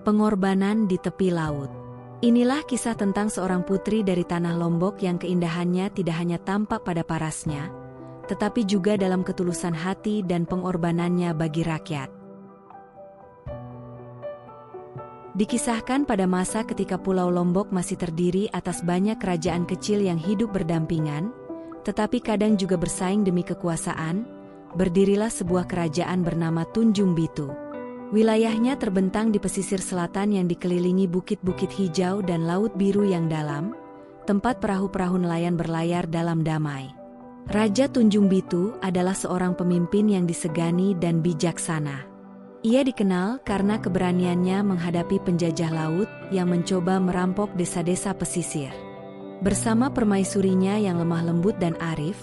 Pengorbanan di tepi laut. Inilah kisah tentang seorang putri dari tanah Lombok yang keindahannya tidak hanya tampak pada parasnya, tetapi juga dalam ketulusan hati dan pengorbanannya bagi rakyat. Dikisahkan pada masa ketika Pulau Lombok masih terdiri atas banyak kerajaan kecil yang hidup berdampingan, tetapi kadang juga bersaing demi kekuasaan, berdirilah sebuah kerajaan bernama Tunjung Bitu. Wilayahnya terbentang di pesisir selatan yang dikelilingi bukit-bukit hijau dan laut biru yang dalam, tempat perahu-perahu nelayan berlayar dalam damai. Raja Tunjung Bitu adalah seorang pemimpin yang disegani dan bijaksana. Ia dikenal karena keberaniannya menghadapi penjajah laut yang mencoba merampok desa-desa pesisir. Bersama permaisurinya yang lemah lembut dan arif,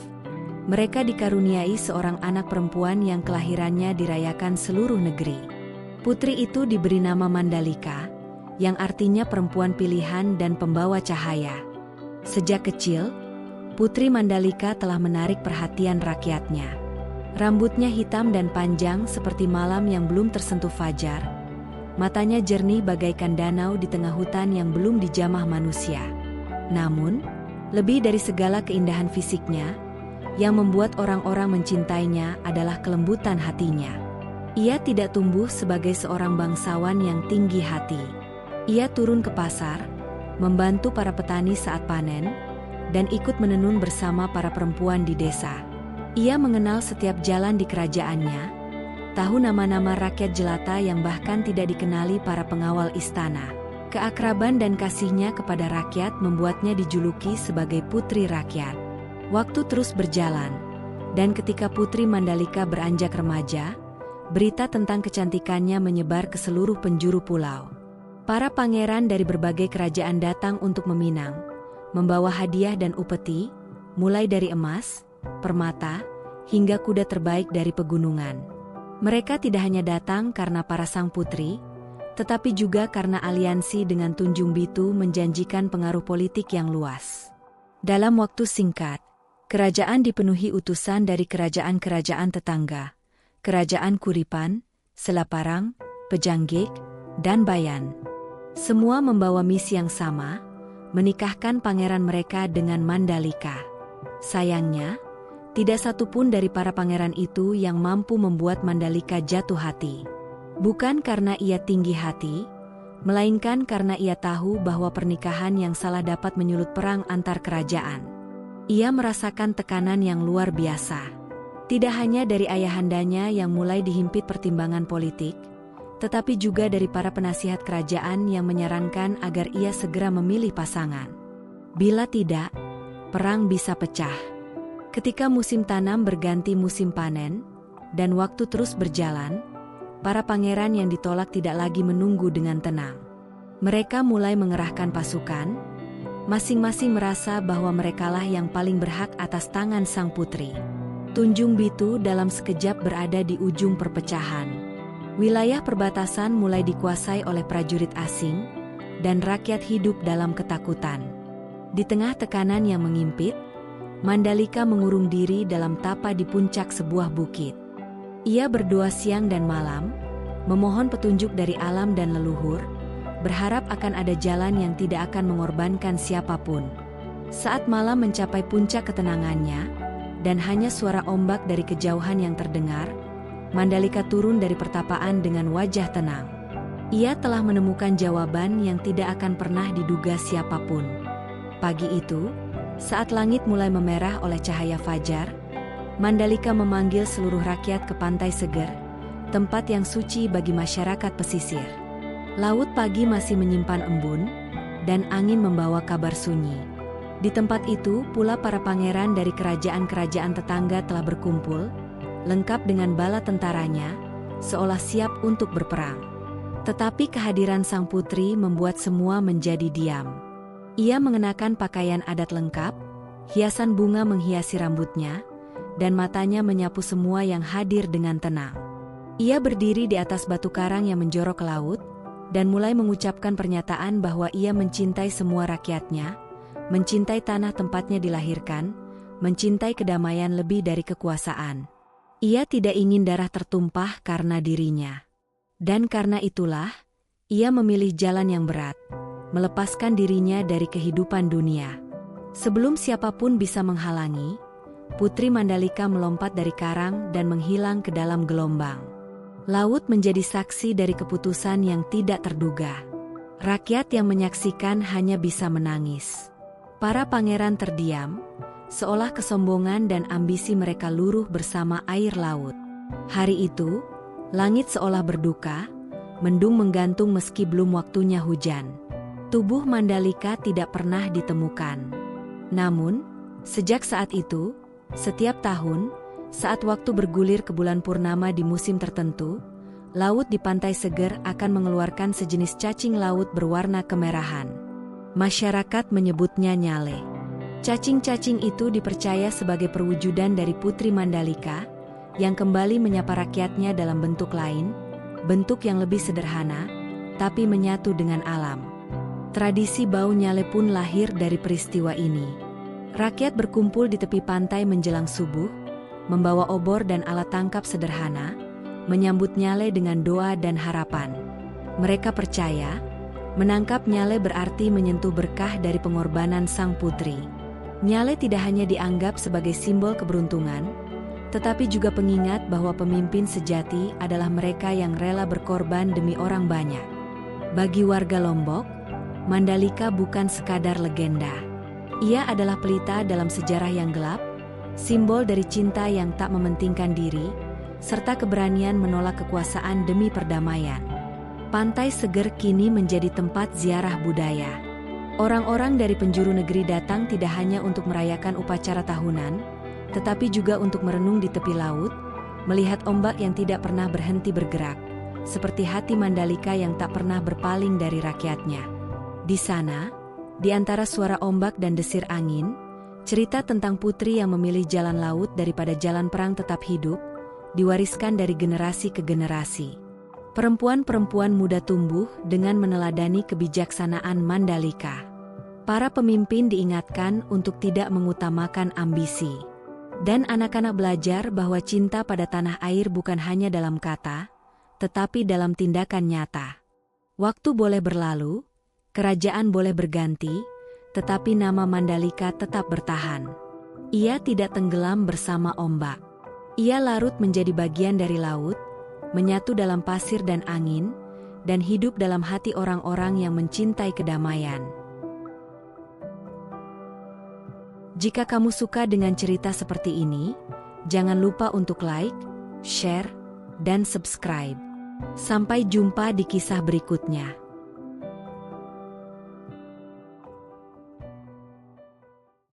mereka dikaruniai seorang anak perempuan yang kelahirannya dirayakan seluruh negeri. Putri itu diberi nama Mandalika, yang artinya perempuan pilihan dan pembawa cahaya. Sejak kecil, Putri Mandalika telah menarik perhatian rakyatnya. Rambutnya hitam dan panjang seperti malam yang belum tersentuh fajar. Matanya jernih bagaikan danau di tengah hutan yang belum dijamah manusia. Namun, lebih dari segala keindahan fisiknya, yang membuat orang-orang mencintainya adalah kelembutan hatinya. Ia tidak tumbuh sebagai seorang bangsawan yang tinggi hati. Ia turun ke pasar, membantu para petani saat panen, dan ikut menenun bersama para perempuan di desa. Ia mengenal setiap jalan di kerajaannya, tahu nama-nama rakyat jelata yang bahkan tidak dikenali para pengawal istana. Keakraban dan kasihnya kepada rakyat membuatnya dijuluki sebagai putri rakyat. Waktu terus berjalan, dan ketika Putri Mandalika beranjak remaja, berita tentang kecantikannya menyebar ke seluruh penjuru pulau. Para pangeran dari berbagai kerajaan datang untuk meminang, membawa hadiah dan upeti, mulai dari emas, permata, hingga kuda terbaik dari pegunungan. Mereka tidak hanya datang karena para sang putri, tetapi juga karena aliansi dengan Tunjung Bitu menjanjikan pengaruh politik yang luas. Dalam waktu singkat, kerajaan dipenuhi utusan dari kerajaan-kerajaan tetangga, Kerajaan Kuripan, Selaparang, Pejanggik, dan Bayan. Semua membawa misi yang sama, menikahkan pangeran mereka dengan Mandalika. Sayangnya, tidak satu pun dari para pangeran itu yang mampu membuat Mandalika jatuh hati. Bukan karena ia tinggi hati, melainkan karena ia tahu bahwa pernikahan yang salah dapat menyulut perang antar kerajaan. Ia merasakan tekanan yang luar biasa. Tidak hanya dari ayahandanya yang mulai dihimpit pertimbangan politik, tetapi juga dari para penasihat kerajaan yang menyarankan agar ia segera memilih pasangan. Bila tidak, perang bisa pecah. Ketika musim tanam berganti musim panen, dan waktu terus berjalan, para pangeran yang ditolak tidak lagi menunggu dengan tenang. Mereka mulai mengerahkan pasukan, masing-masing merasa bahwa merekalah yang paling berhak atas tangan sang putri. Tunjung Bitu dalam sekejap berada di ujung perpecahan. Wilayah perbatasan mulai dikuasai oleh prajurit asing, dan rakyat hidup dalam ketakutan. Di tengah tekanan yang mengimpit, Mandalika mengurung diri dalam tapa di puncak sebuah bukit. Ia berdoa siang dan malam, memohon petunjuk dari alam dan leluhur, berharap akan ada jalan yang tidak akan mengorbankan siapapun. Saat malam mencapai puncak ketenangannya, dan hanya suara ombak dari kejauhan yang terdengar, Mandalika turun dari pertapaan dengan wajah tenang. Ia telah menemukan jawaban yang tidak akan pernah diduga siapapun. Pagi itu, saat langit mulai memerah oleh cahaya fajar, Mandalika memanggil seluruh rakyat ke pantai seger, tempat yang suci bagi masyarakat pesisir. Laut pagi masih menyimpan embun, dan angin membawa kabar sunyi. Di tempat itu pula para pangeran dari kerajaan-kerajaan tetangga telah berkumpul, lengkap dengan bala tentaranya, seolah siap untuk berperang. Tetapi kehadiran sang putri membuat semua menjadi diam. Ia mengenakan pakaian adat lengkap, hiasan bunga menghiasi rambutnya, dan matanya menyapu semua yang hadir dengan tenang. Ia berdiri di atas batu karang yang menjorok ke laut, dan mulai mengucapkan pernyataan bahwa ia mencintai semua rakyatnya, mencintai tanah tempatnya dilahirkan, mencintai kedamaian lebih dari kekuasaan. Ia tidak ingin darah tertumpah karena dirinya. Dan karena itulah, Ia memilih jalan yang berat, melepaskan dirinya dari kehidupan dunia. Sebelum siapapun bisa menghalangi, Putri Mandalika melompat dari karang dan menghilang ke dalam gelombang. Laut menjadi saksi dari keputusan yang tidak terduga. Rakyat yang menyaksikan hanya bisa menangis. Para pangeran terdiam, seolah kesombongan dan ambisi mereka luruh bersama air laut. Hari itu, langit seolah berduka, mendung menggantung meski belum waktunya hujan. Tubuh Mandalika tidak pernah ditemukan. Namun, sejak saat itu, setiap tahun, saat waktu bergulir ke bulan purnama di musim tertentu, laut di Pantai Seger akan mengeluarkan sejenis cacing laut berwarna kemerahan. Masyarakat menyebutnya nyale. Cacing-cacing itu dipercaya sebagai perwujudan dari Putri Mandalika, yang kembali menyapa rakyatnya dalam bentuk lain, bentuk yang lebih sederhana, tapi menyatu dengan alam. Tradisi bau nyale pun lahir dari peristiwa ini. Rakyat berkumpul di tepi pantai menjelang subuh, membawa obor dan alat tangkap sederhana, menyambut nyale dengan doa dan harapan. Mereka percaya, menangkap nyale berarti menyentuh berkah dari pengorbanan sang putri. Nyale tidak hanya dianggap sebagai simbol keberuntungan, tetapi juga pengingat bahwa pemimpin sejati adalah mereka yang rela berkorban demi orang banyak. Bagi warga Lombok, Mandalika bukan sekadar legenda. Ia adalah pelita dalam sejarah yang gelap, simbol dari cinta yang tak mementingkan diri, serta keberanian menolak kekuasaan demi perdamaian. Pantai Seger kini menjadi tempat ziarah budaya. Orang-orang dari penjuru negeri datang tidak hanya untuk merayakan upacara tahunan, tetapi juga untuk merenung di tepi laut, melihat ombak yang tidak pernah berhenti bergerak, seperti hati Mandalika yang tak pernah berpaling dari rakyatnya. Di sana, di antara suara ombak dan desir angin, cerita tentang putri yang memilih jalan laut daripada jalan perang tetap hidup, diwariskan dari generasi ke generasi. Perempuan-perempuan muda tumbuh dengan meneladani kebijaksanaan Mandalika. Para pemimpin diingatkan untuk tidak mengutamakan ambisi. Dan anak-anak belajar bahwa cinta pada tanah air bukan hanya dalam kata, tetapi dalam tindakan nyata. Waktu boleh berlalu, kerajaan boleh berganti, tetapi nama Mandalika tetap bertahan. Ia tidak tenggelam bersama ombak. Ia larut menjadi bagian dari laut, menyatu dalam pasir dan angin, dan hidup dalam hati orang-orang yang mencintai kedamaian. Jika kamu suka dengan cerita seperti ini, jangan lupa untuk like, share, dan subscribe. Sampai jumpa di kisah berikutnya.